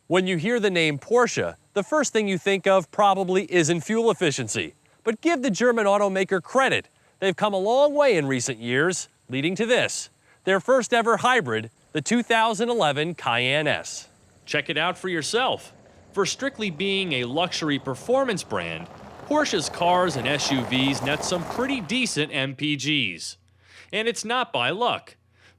When you hear the name Porsche, the first thing you think of probably isn't fuel efficiency. But give the German automaker credit. They've come a long way in recent years, leading to this: their first ever hybrid, the 2011 Cayenne S. Check it out for yourself. For strictly being a luxury performance brand, Porsche's cars and SUVs net some pretty decent MPGs. And it's not by luck.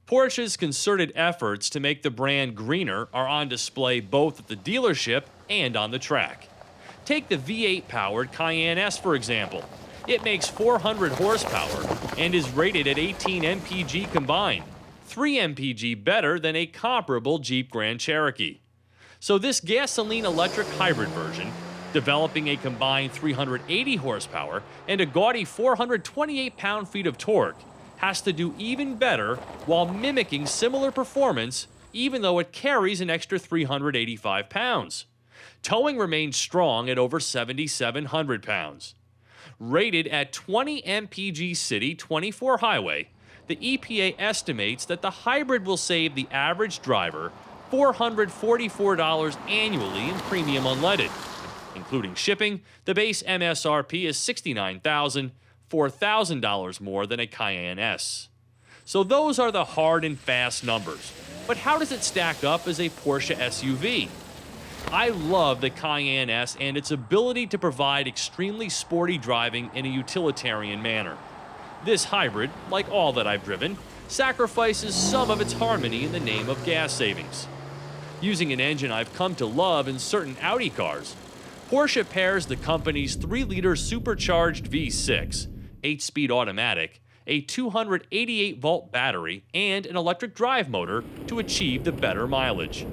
Porsche's concerted efforts to make the brand greener are on display both at the dealership and on the track. Take the V8-powered Cayenne S, for example. It makes 400 horsepower and is rated at 18 mpg combined, 3 mpg better than a comparable Jeep Grand Cherokee. So this gasoline-electric hybrid version, developing a combined 380 horsepower and a gaudy 428 pound-feet of torque, has to do even better while mimicking similar performance, even though it carries an extra 385 pounds. Towing remains strong at over 7,700 pounds. Rated at 20 mpg city, 24 highway, the EPA estimates that the hybrid will save the average driver $444 annually in premium unleaded. Including shipping, the base MSRP is $69,000, $4,000 more than a Cayenne S. So those are the hard and fast numbers. But how does it stack up as a Porsche SUV? I love the Cayenne S and its ability to provide extremely sporty driving in a utilitarian manner. This hybrid, like all that I've driven, sacrifices some of its harmony in the name of gas savings. Using an engine I've come to love in certain Audi cars, Porsche pairs the company's 3-liter supercharged V6, 8-speed automatic, a 288-volt battery, and an electric drive motor to achieve the better mileage.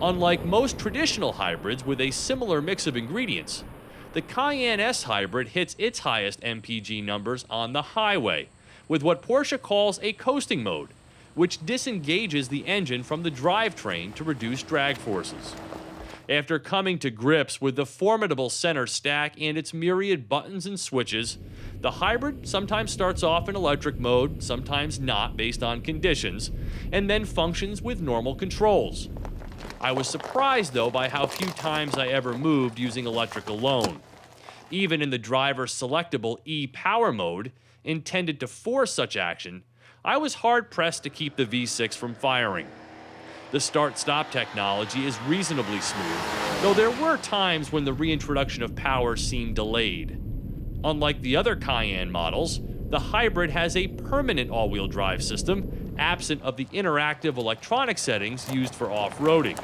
Unlike most traditional hybrids with a similar mix of ingredients, the Cayenne S Hybrid hits its highest MPG numbers on the highway, with what Porsche calls a coasting mode, which disengages the engine from the drivetrain to reduce drag forces. After coming to grips with the formidable center stack and its myriad buttons and switches, the hybrid sometimes starts off in electric mode, sometimes not based on conditions, and then functions with normal controls. I was surprised though by how few times I ever moved using electric alone. Even in the driver's selectable e-power mode, intended to force such action, I was hard-pressed to keep the V6 from firing. The start-stop technology is reasonably smooth, though there were times when the reintroduction of power seemed delayed. Unlike the other Cayenne models, the hybrid has a permanent all-wheel drive system, absent of the interactive electronic settings used for off-roading.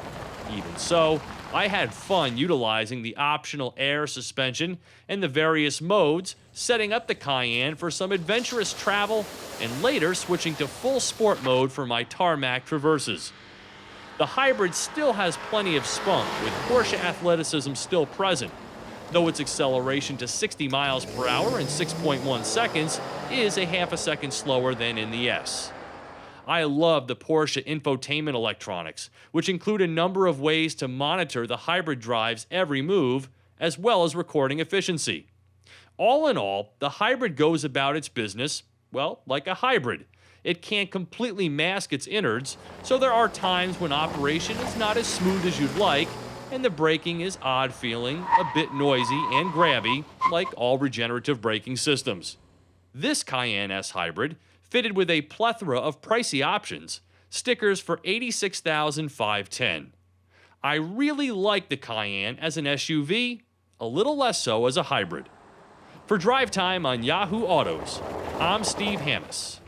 Even so, I had fun utilizing the optional air suspension and the various modes, setting up the Cayenne for some adventurous travel, and later switching to full sport mode for my tarmac traverses. The hybrid still has plenty of spunk, with Porsche athleticism still present, though its acceleration to 60 miles per hour in 6.1 seconds is a half a second slower than in the S. I love the Porsche infotainment electronics, which include a number of ways to monitor the hybrid drive's every move, as well as recording efficiency. All in all, the hybrid goes about its business, well, like a hybrid. It can't completely mask its innards, so there are times when operation is not as smooth as you'd like, and the braking is odd feeling, a bit noisy and grabby, like all regenerative braking systems. This Cayenne S Hybrid, fitted with a plethora of pricey options, stickers for $86,510. I really like the Cayenne as an SUV, a little less so as a hybrid. For Drive Time on Yahoo Autos, I'm Steve Hammis.